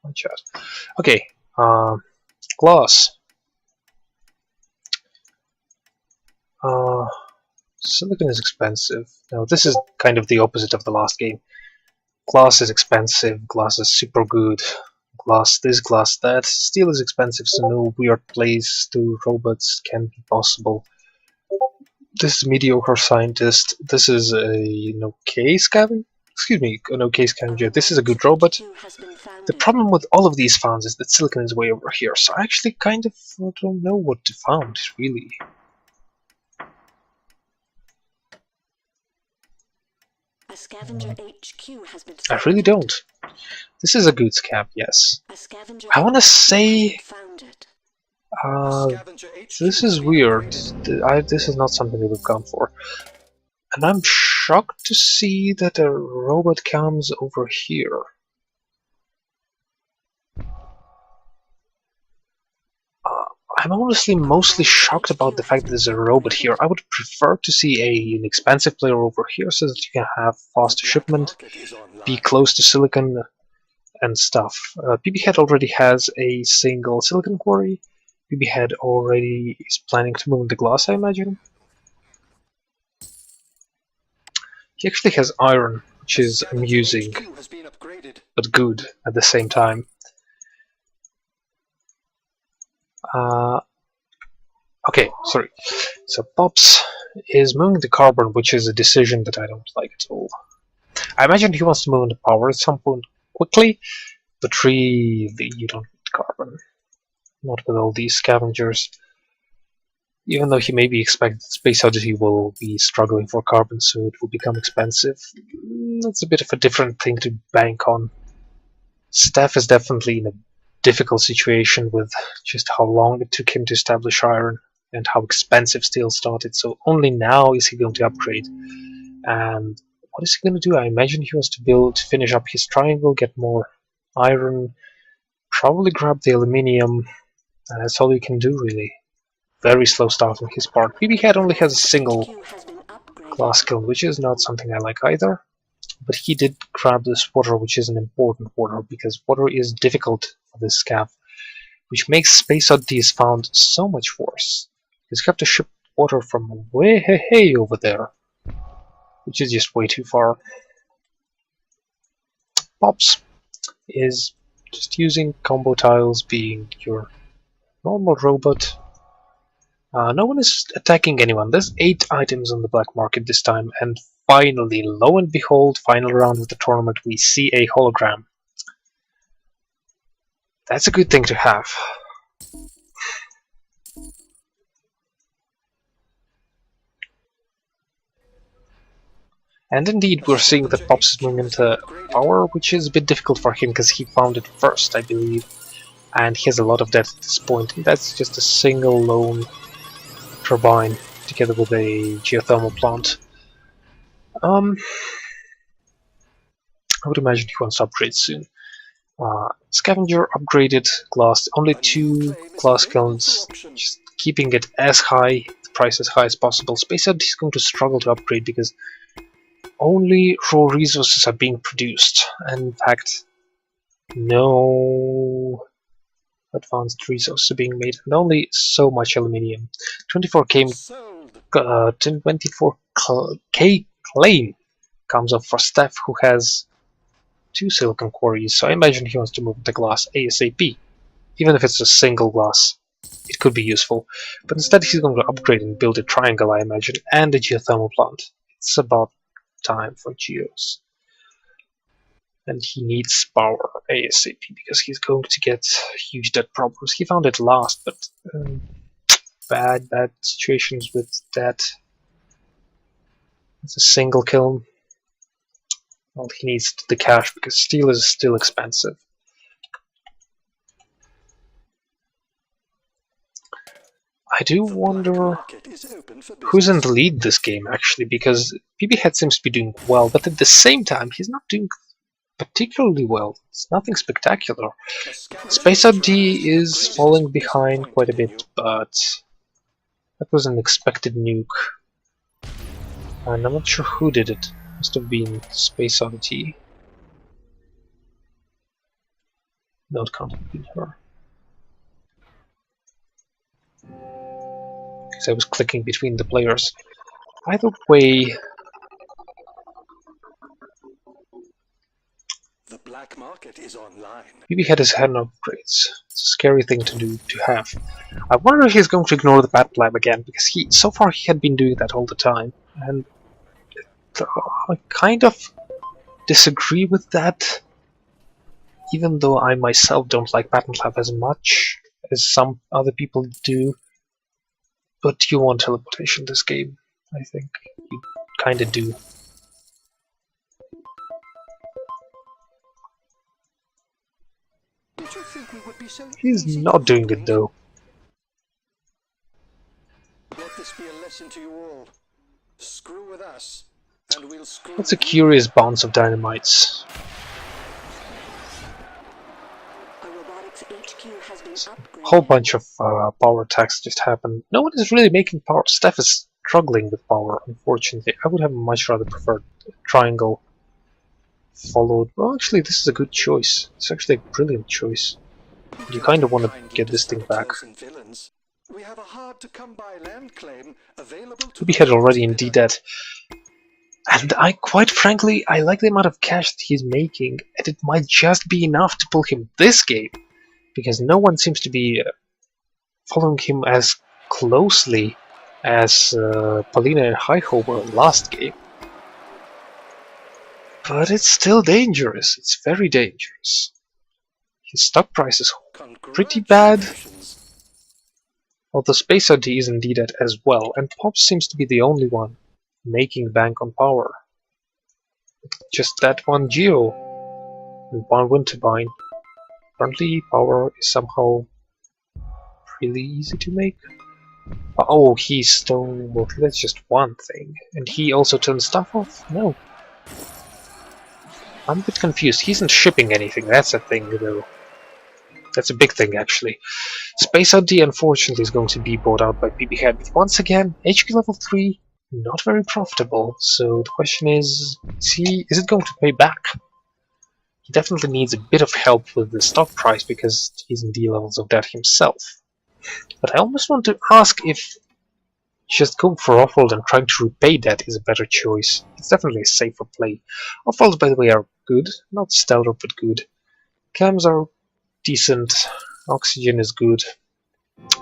my chat. Okay, glass. Silicon is expensive. Now this is kind of the opposite of the last game. Glass is expensive, glass is super good, glass this, glass that. Steel is expensive, so no weird plays to robots can be possible. This is mediocre scientist. This is an okay scavenger. Excuse me, an okay scavenger. This is a good robot. The problem with all of these founds is that silicon is way over here, so I actually kind of don't know what to found, really. I really don't. This is a good scab, yes. I want to say... this is weird. This is not something that we've gone for. And I'm shocked to see that a robot comes over here. I'm honestly mostly shocked about the fact that there's a robot here. I would prefer to see an expensive player over here so that you can have fast shipment, be close to silicon and stuff. BBHead already has a single silicon quarry. BBHead already is planning to move into glass, I imagine. He actually has iron, which is amusing, but good at the same time. Okay, sorry. So Pops is moving to carbon, which is a decision that I don't like at all. I imagine he wants to move into power at some point quickly, but really you don't need carbon. Not with all these scavengers. Even though he maybe expects that Space Oddity will be struggling for carbon, so it will become expensive. That's a bit of a different thing to bank on. Steph is definitely in a difficult situation with just how long it took him to establish iron and how expensive steel started, so only now is he going to upgrade. And what is he going to do? I imagine he wants to finish up his triangle, get more iron, probably grab the aluminium, and that's all you can do really. Very slow start on his part. BBHead only has a single glass kiln, which is not something I like either. But he did grab this water, which is an important water, because water is difficult for this scav, which makes Space Oddities found so much worse. Because you have to ship water from way over there, which is just way too far. Pops is just using combo tiles, being your normal robot. No one is attacking anyone. There's 8 items on the black market this time, and finally, lo and behold, final round of the tournament, we see a hologram. That's a good thing to have. And indeed, we're seeing that Pops is moving into power, which is a bit difficult for him because he found it first, I believe. And he has a lot of debt at this point. And that's just a single lone turbine together with a geothermal plant. I would imagine he wants to upgrade soon. Scavenger upgraded glass, only 2 glass kilns, just keeping it as high, the price as high as possible. Space Oddity is going to struggle to upgrade because only raw resources are being produced, and in fact, no advanced resources are being made, and only so much aluminium. 24k claim comes up for Steph, who has 2 silicon quarries, so I imagine he wants to move the glass ASAP. Even if it's a single glass, it could be useful. But instead he's going to upgrade and build a triangle, I imagine, and a geothermal plant. It's about time for geos. And he needs power ASAP, because he's going to get huge debt problems. He found it last, but bad situations with debt. It's a single kiln. Well, he needs the cash because steel is still expensive. I do wonder who's in the lead this game, actually, because BBHead seems to be doing well, but at the same time, he's not doing particularly well. It's nothing spectacular. Space Oddity is falling behind quite a bit, but that was an expected nuke. And I'm not sure who did it. Must have been Space Oddity. Not counting her. Because I was clicking between the players. Either way, the black market is online. maybe he had his hand upgrades. It's a scary thing to have. I wonder if he's going to ignore the Battle Lab again, because so far he had been doing that all the time. And I kind of disagree with that, even though I myself don't like Patent Lab as much as some other people do. But you want teleportation this game, I think. You kinda do. Did you think we would be so He's easy not to doing it hoodwink? though. Let this be a lesson to you all. Screw with us, and we'll screw That's a with you. curious bounce of dynamites. A robotics HQ has been upgraded. Whole bunch of power attacks just happened. No one is really making power. Steph is struggling with power, unfortunately. I would have much rather preferred triangle followed. Well, actually, this is a good choice. It's actually a brilliant choice. You kind of want to get this thing back. We have a hard-to-come-by land claim available to We had already in D-Debt. And quite frankly, I like the amount of cash that he's making, and it might just be enough to pull him this game, because no one seems to be following him as closely as Paulina and Haiho were last game. But it's still dangerous. It's very dangerous. His stock price is pretty bad. Although Space OD is indeed at as well, and Pops seems to be the only one making bank on power. Just that one Geo and one Winterbine. Currently, power is somehow really easy to make. Oh, he stole. Well, that's just one thing. And he also turned stuff off? No. I'm a bit confused. He isn't shipping anything, that's a thing, though. That's a big thing, actually. Space OD, unfortunately, is going to be bought out by PB Head. But once again, HQ level 3, not very profitable. So the question is it going to pay back? He definitely needs a bit of help with the stock price because he's in D levels of debt himself. But I almost want to ask if just going for Offworld and trying to repay debt is a better choice. It's definitely a safer play. Offworlds, by the way, are good. Not stellar, but good. Cams are decent. Oxygen is good.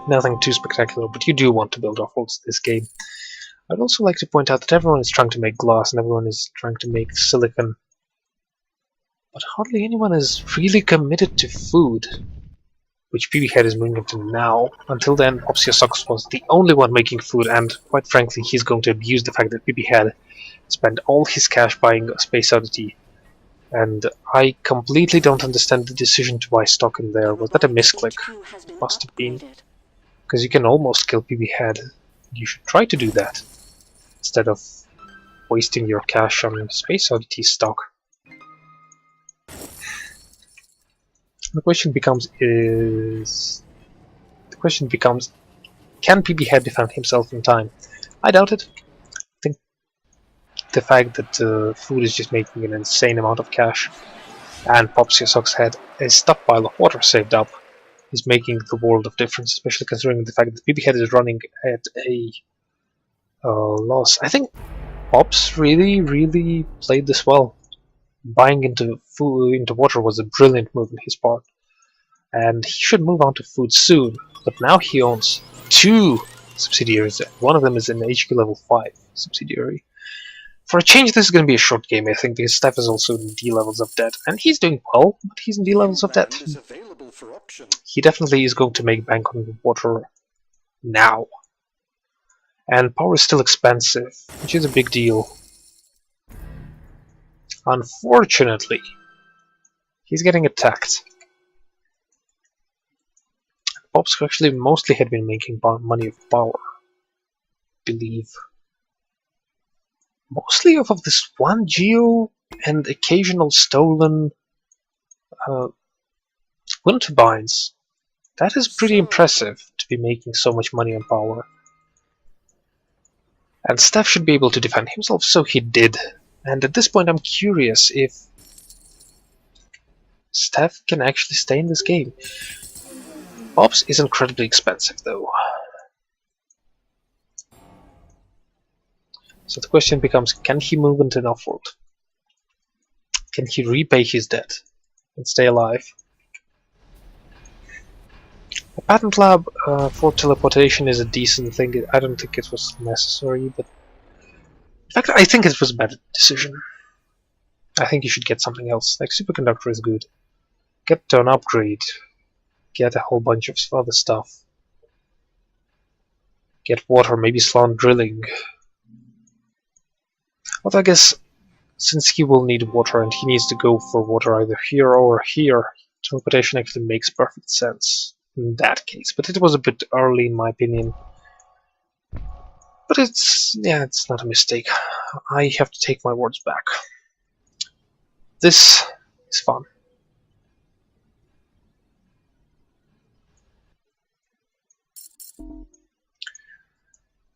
Nothing too spectacular, but you do want to build Offworlds this game. I'd also like to point out that everyone is trying to make glass and everyone is trying to make silicon. But hardly anyone is really committed to food, which PB Head is moving into now. Until then, Opsiosox was the only one making food, and quite frankly, he's going to abuse the fact that PB Head spent all his cash buying Space Oddity. And I completely don't understand the decision to buy stock in there. Was that a misclick? Must have been. Because you can almost kill PB Head. You should try to do that, instead of wasting your cash on Space Oddity stock. The question becomes, can PB Head defend himself in time? I doubt it. I think the fact that food is just making an insane amount of cash, and Popsiosox had a stockpile of water saved up, is making the world of difference, especially considering the fact that PB Head is running at a loss. I think Pops really played this well. Buying into water was a brilliant move on his part, and he should move on to food soon. But now he owns 2 subsidiaries. One of them is an HQ level 5 subsidiary. For a change, this is going to be a short game, I think, because Steph is also in D levels of debt, and he's doing well, but he's in D levels of debt. He definitely is going to make bank on water now. And power is still expensive, which is a big deal. Unfortunately, he's getting attacked. Pops actually mostly had been making money of power, I believe. Mostly off of this one Geo and occasional stolen wind turbines. That is pretty impressive to be making so much money on power. And Steph should be able to defend himself, so he did. And at this point I'm curious if Steph can actually stay in this game. Pops is incredibly expensive though. So the question becomes, can he move into an off-world? Can he repay his debt and stay alive? A patent lab for teleportation is a decent thing. I don't think it was necessary, but in fact I think it was a bad decision. I think you should get something else. Like superconductor is good. Get to an upgrade. Get a whole bunch of other stuff. Get water, maybe slant drilling. But I guess since he will need water and he needs to go for water either here or here, teleportation actually makes perfect sense in that case. But it was a bit early in my opinion. But it's not a mistake. I have to take my words back. This is fun.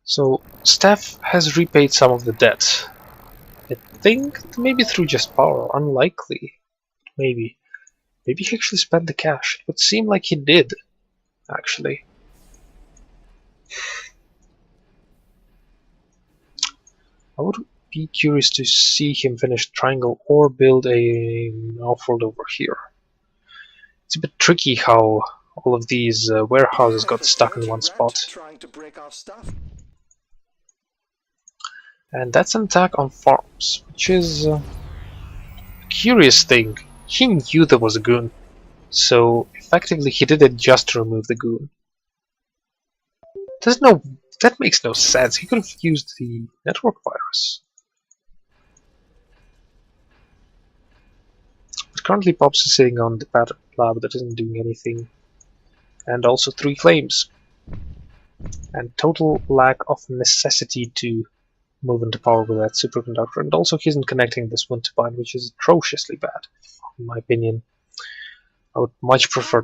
So Steph has repaid some of the debt. I think maybe through just power. Unlikely. Maybe. Maybe he actually spent the cash. It would seem like he did, actually. I would be curious to see him finish triangle or build an off-world over here. It's a bit tricky how all of these warehouses got stuck in one spot. Trying to break our stuff. And that's an attack on farms, which is a curious thing. He knew there was a goon, so effectively he did it just to remove the goon. That makes no sense. He could have used the network virus. But currently Pops is sitting on the patent lab that isn't doing anything. And also 3 claims. And total lack of necessity to move into power with that superconductor. And also he isn't connecting this wind turbine, which is atrociously bad, in my opinion. I would much prefer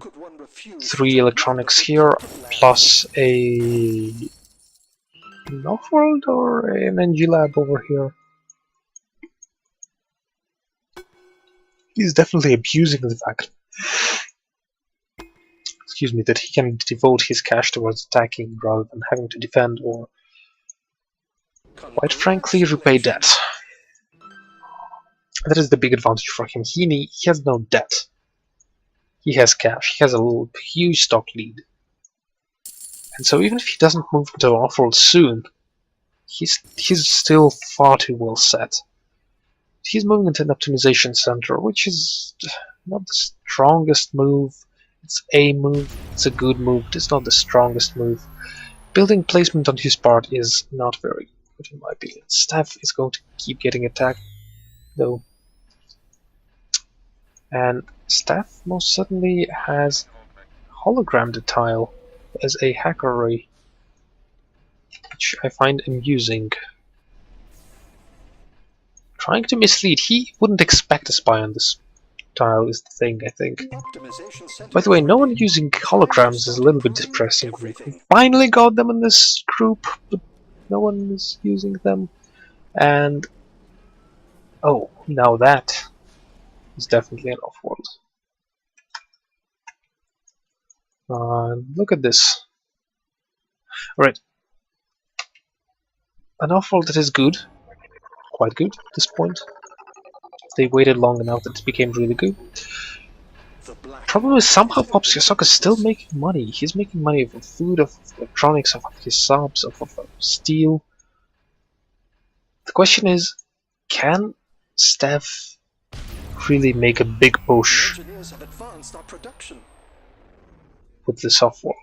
3 electronics here, plus an off-world or an NG lab over here. He's definitely abusing the fact, excuse me, that he can devote his cash towards attacking rather than having to defend or, quite frankly, repay debt. That is the big advantage for him. He has no debt. He has cash. He has a huge stock lead. And so even if he doesn't move into off-world soon, he's still far too well set. He's moving into an optimization center, which is not the strongest move. It's a move, it's a good move, but it's not the strongest move. Building placement on his part is not very good in my opinion. Steph is going to keep getting attacked, though. And Steph most certainly has hologrammed the tile as a hacker array, which I find amusing. Trying to mislead. He wouldn't expect a spy on this tile is the thing, I think. By the way, no one using holograms is a little bit depressing. We finally got them in this group, but no one is using them. And oh, now that is definitely an off-world. Look at this. Alright. An off-world that is good. Quite good at this point. They waited long enough that it became really good. Problem is somehow Pops Yosaka is still making money. He's making money of food, of electronics, of his subs, of steel. The question is, can Steph really make a big push with this off-world?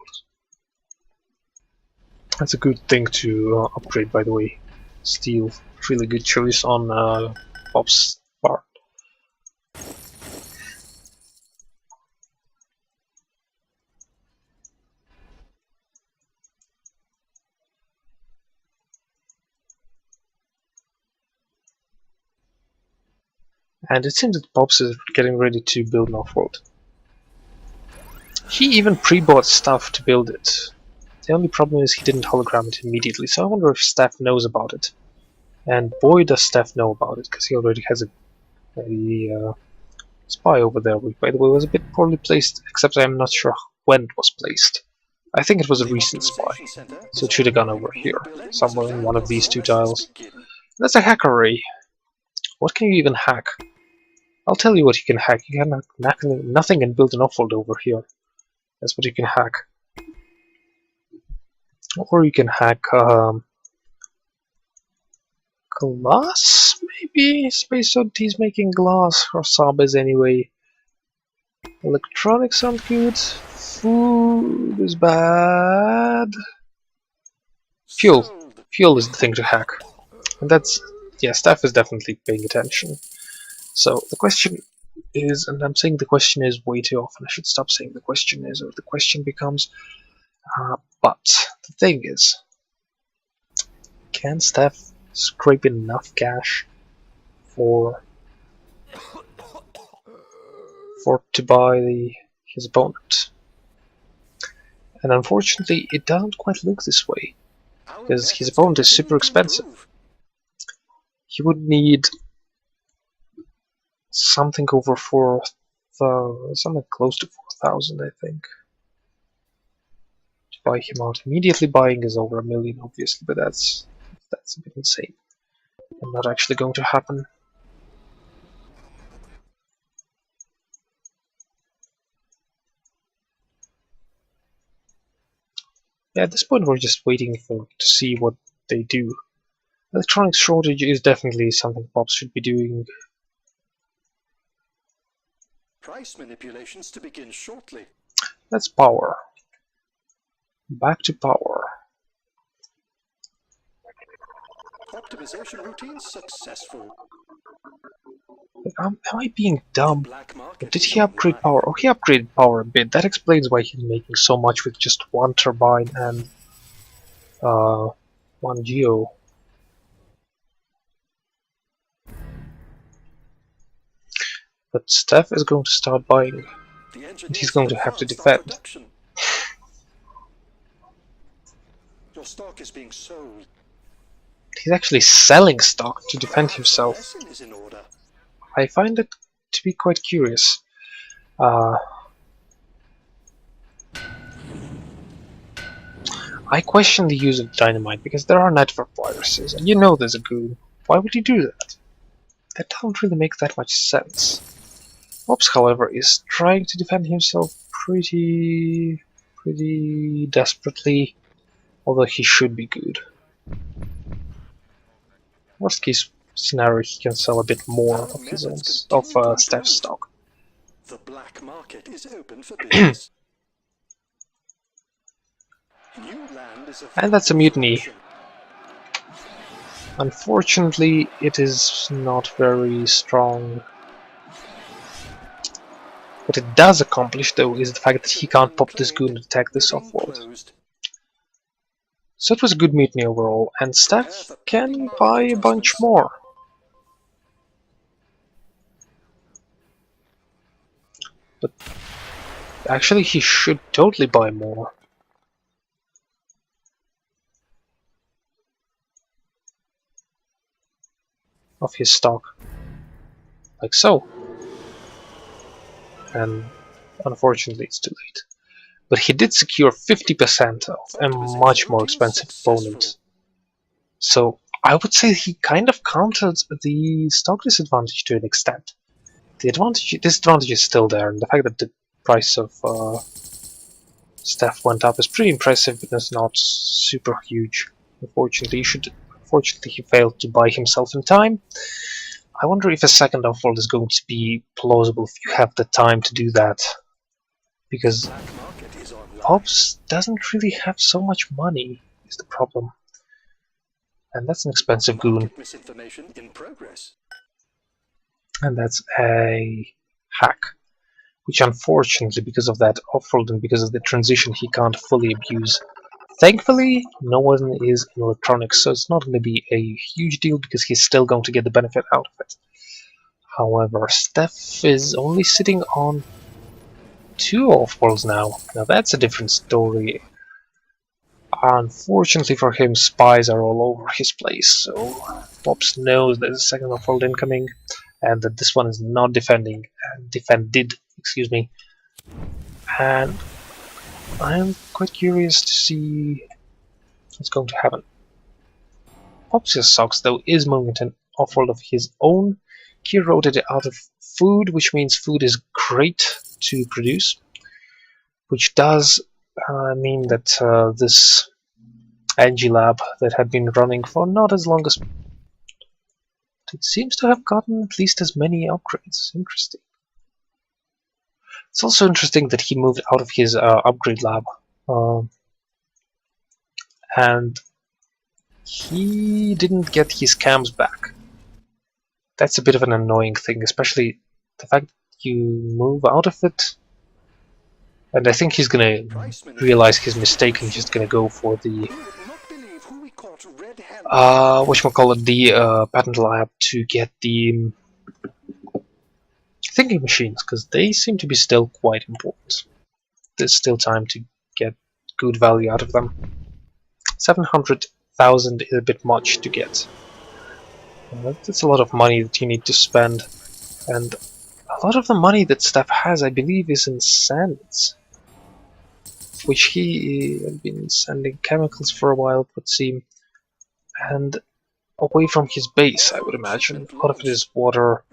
That's a good thing to upgrade, by the way. Steel, really good choice on Pop's part. And it seems that Pops is getting ready to build an off-world. He even pre-bought stuff to build it. The only problem is he didn't hologram it immediately, so I wonder if Steph knows about it. And boy does Steph know about it, because he already has a Spy over there, which by the way was a bit poorly placed, except I'm not sure when it was placed. I think it was a recent spy, so it should have gone over here, somewhere in one of these two tiles. That's a hack array. What can you even hack? I'll tell you what you can hack. You can hack nothing and build an offload over here. That's what you can hack. Or you can hack glass, maybe? Space Oddity's making glass, or Sabas anyway. Electronics aren't good. Food is bad. Fuel. Fuel is the thing to hack. And that's... yeah, staff is definitely paying attention. So the question is, and I'm saying the question is way too often, I should stop saying the question is, or the question becomes, but the thing is, can staff scrape enough cash to buy his opponent? And unfortunately, it doesn't quite look this way, because his opponent is super expensive. He would need something over 4,000, something close to 4,000, I think, to buy him out. Immediately buying is over 1 million, obviously, but that's a bit insane and not actually going to happen. Yeah, at this point we're just waiting to see what they do. Electronics shortage is definitely something Pops should be doing. Price manipulations to begin shortly. That's power. Back to power. Optimization routine successful. Am I being dumb? Did he upgrade power? Oh, he upgraded power a bit. That explains why he's making so much with just one turbine and one geo. But Steph is going to start buying, and he's going to have to defend. Your stock is being sold. He's actually selling stock to defend himself. I find it to be quite curious. I question the use of dynamite because there are network viruses, and you know there's a goon. Why would you do that? That doesn't really make that much sense. Ops, however, is trying to defend himself pretty desperately, although he should be good. Worst case scenario, he can sell a bit more of his own Steph's stock. The black market is open for business. And that's a mutiny. Unfortunately, it is not very strong. What it does accomplish, though, is the fact that he can't pop this goon and attack this offworld. So it was a good mutiny overall, and Steph can buy a bunch more. But actually, he should totally buy more. Of his stock. Like so. And unfortunately it's too late. But he did secure 50% of a much more expensive opponent. So I would say he kind of countered the stock disadvantage to an extent. The disadvantage is still there, and the fact that the price of Steph went up is pretty impressive, but it's not super huge. Unfortunately, he failed to buy himself in time. I wonder if a second offload is going to be plausible if you have the time to do that. Because Pops doesn't really have so much money, is the problem. And that's an expensive goon. And that's a hack. Which unfortunately, because of that offload and because of the transition, he can't fully abuse. Thankfully, no one is in electronics, so it's not going to be a huge deal because he's still going to get the benefit out of it. However, Steph is only sitting on 2 offworlds now. Now that's a different story. Unfortunately for him, spies are all over his place, so Pops knows there's a second offworld incoming, and that this one is not defended, excuse me. And I'm quite curious to see what's going to happen. Popsius Socks, though, is moving to an offworld of his own. He rotated out of food, which means food is great to produce, which does mean that this Angie lab that had been running for not as long as it seems to have gotten at least as many upgrades. Interesting. It's also interesting that he moved out of his upgrade lab, and he didn't get his cams back. That's a bit of an annoying thing, especially the fact that you move out of it. And I think he's gonna realize his mistake and just gonna go for the whatchamacallit, the patent lab to get the thinking machines, because they seem to be still quite important. There's still time to get good value out of them. 700,000 is a bit much to get. That's a lot of money that you need to spend, and a lot of the money that Steph has, I believe, is in sands, which he had been sending chemicals for a while, it would seem, and away from his base, I would imagine. A lot of it is water,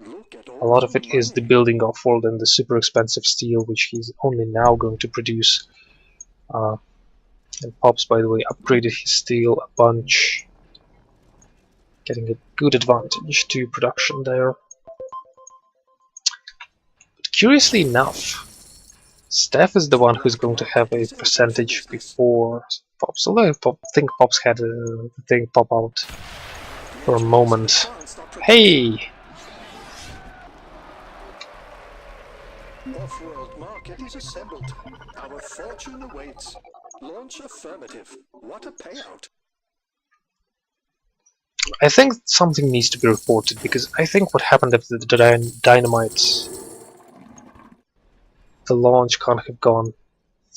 a lot of it is the building offworld and the super expensive steel, which he's only now going to produce. And Pops, by the way, upgraded his steel a bunch, getting a good advantage to production there. But curiously enough, Steph is the one who's going to have a percentage before Pops, although I think Pops had a thing pop out for a moment. Hey! Off-world market is assembled. Our fortune awaits. Launch affirmative. What a payout. I think something needs to be reported, because I think what happened after the dynamite, the launch can't have gone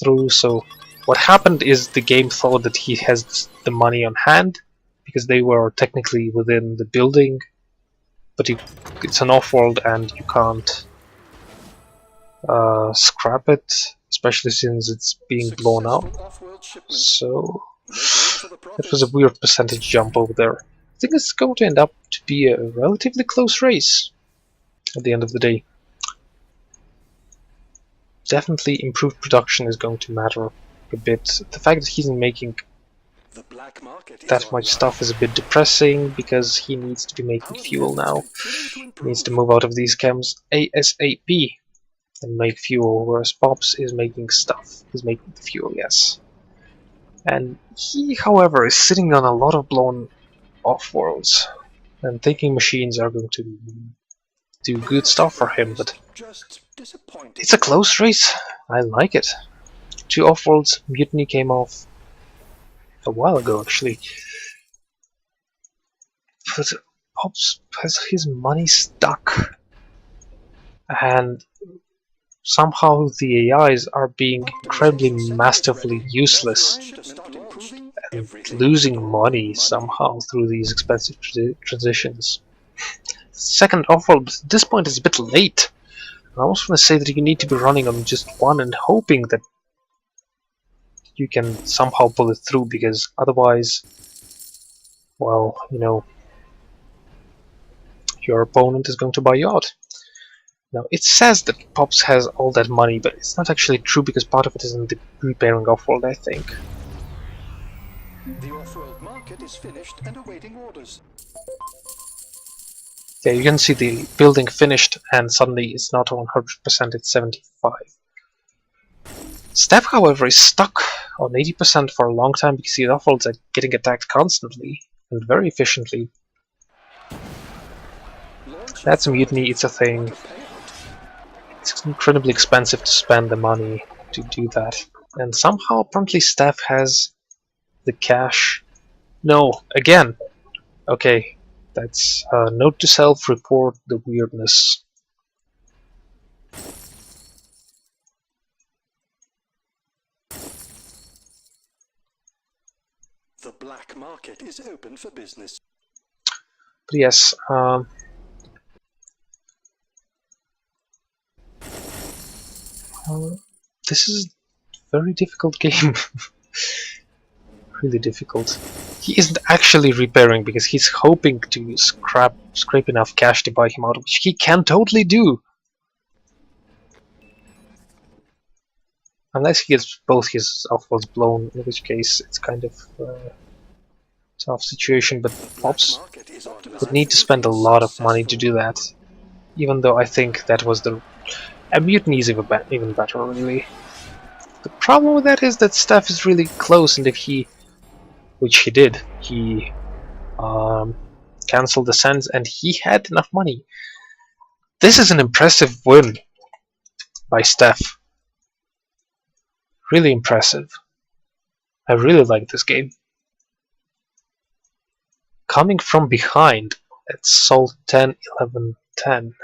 through. So what happened is the game thought that he has the money on hand, because they were technically within the building, but it's an off-world and you can't scrap it, especially since it's being blown out. So it was a weird percentage jump over there. I think it's going to end up to be a relatively close race at the end of the day. Definitely improved production is going to matter a bit. The fact that he's making that much stuff is a bit depressing, because he needs to be making fuel now. He needs to move out of these chems ASAP and make fuel, whereas Pops is making stuff. He's making the fuel, yes. And he, however, is sitting on a lot of blown off-worlds, and thinking machines are going to do good stuff for him, but it's a close race. I like it. 2 off-worlds, Mutiny came off a while ago, actually. But Pops has his money stuck, and somehow the AIs are being incredibly masterfully useless and losing money somehow through these expensive transitions. Second off-world, at this point, is a bit late. I almost want to say that you need to be running on just one and hoping that you can somehow pull it through, because otherwise, well, you know, your opponent is going to buy you out. Now, it says that Pops has all that money, but it's not actually true, because part of it is in the repairing off-world, I think. The off-world market is finished and awaiting orders. Yeah, you can see the building finished, and suddenly it's not 100%, it's 75%. Steph, however, is stuck on 80% for a long time, because the off-worlds are getting attacked constantly and very efficiently. That's a mutiny, it's a thing. It's incredibly expensive to spend the money to do that. And somehow, apparently, Steph has the cash. No, again. Okay, that's note to self, report the weirdness. The black market is open for business. But yes, This is a very difficult game. Really difficult. He isn't actually repairing because he's hoping to scrape enough cash to buy him out, which he can totally do. Unless he gets both his offloads blown, in which case it's kind of a tough situation, but Pops would need to spend a lot of money to do that. Even though I think that was the... A mutiny is even better, really. The problem with that is that stuff is really close, and if he... Which he did. He cancelled the sends, and he had enough money. This is an impressive win by Steph. Really impressive. I really like this game. Coming from behind at Salt 10, 11, 10.